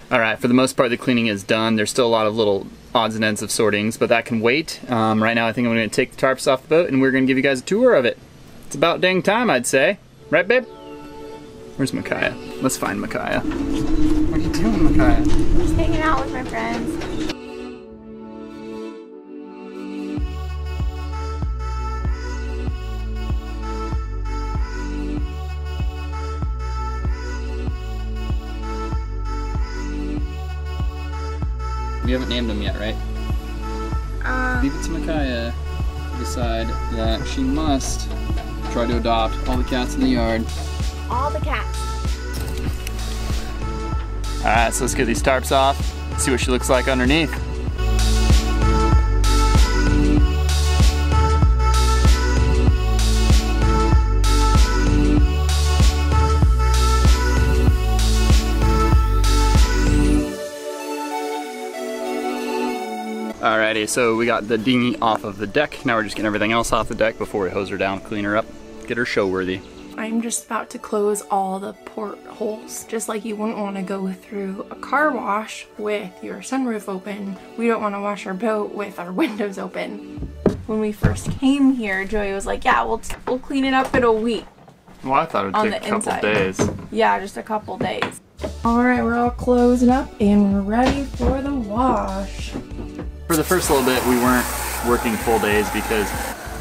Alright, for the most part the cleaning is done. There's still a lot of little odds and ends of sortings, but that can wait. Right now I think I'm going to take the tarps off the boat and we're going to give you guys a tour of it. It's about dang time, I'd say. Right, babe? Where's Micaiah? Let's find Micaiah. What are you doing, Micaiah? Just hanging out with my friends. We haven't named him yet, right? Leave it to Micaiah to decide that she must try to adopt all the cats in the yard. All the cats. Alright, so let's get these tarps off, see what she looks like underneath. Alrighty, so we got the dinghy off of the deck. Now we're just getting everything else off the deck before we hose her down, clean her up, get her show worthy. I'm just about to close all the portholes. Just like you wouldn't want to go through a car wash with your sunroof open, we don't want to wash our boat with our windows open. When we first came here, Joey was like, yeah, we'll clean it up in a week. Well, I thought it would take a couple days. Yeah, just a couple days. Alright, we're all closed up and we're ready for the wash. For the first little bit, we weren't working full days because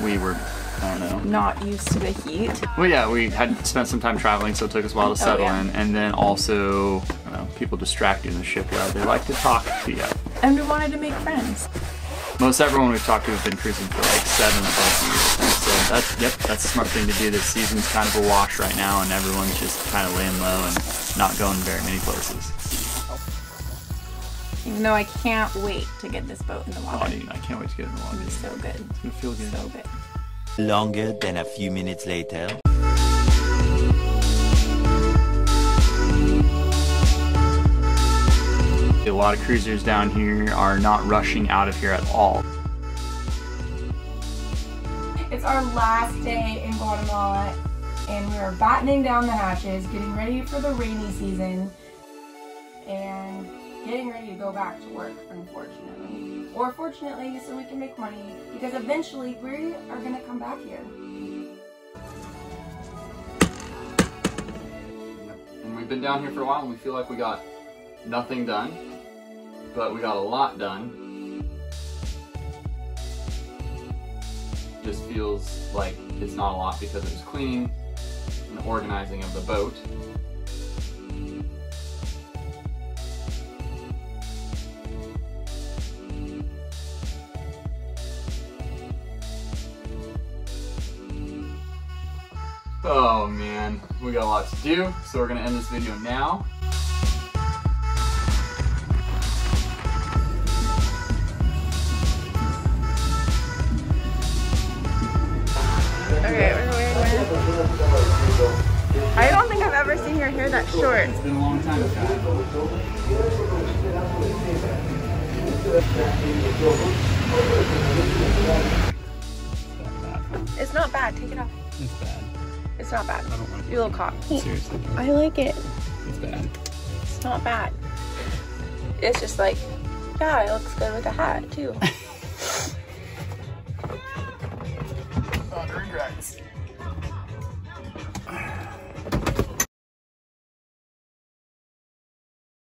we were, I don't know, not used to the heat. Well, yeah, we had spent some time traveling, so it took us a while to settle in. And then also, you know, people distract you in the shipyard. They like to talk to you. And we wanted to make friends. Most everyone we've talked to has been cruising for like 7+ years. So that's a smart thing to do. This season's kind of a wash right now, and everyone's just kind of laying low and not going very many places. Even though I can't wait to get this boat in the water. Oh, dude, I can't wait to get in the water. It'll be so good. It's gonna feel good. So good. Longer than a few minutes later. A lot of cruisers down here are not rushing out of here at all. It's our last day in Guatemala and we are battening down the hatches, getting ready for the rainy season and getting ready to go back to work, unfortunately. Or fortunately, so we can make money, because eventually we are gonna come back here. And we've been down here for a while and we feel like we got nothing done, but we got a lot done. Just feels like it's not a lot because it was cleaning and the organizing of the boat. Oh man, we got a lot to do, so we're gonna end this video now. Okay, we're wearing it. I don't think I've ever seen your hair that short. It's been a long time, guys. It's not bad, take it off. It's bad. It's not bad. I don't want to. You're a little caught. Seriously. I like it. It's bad. It's not bad. It's just like, yeah, it looks good with a hat too. Thunder and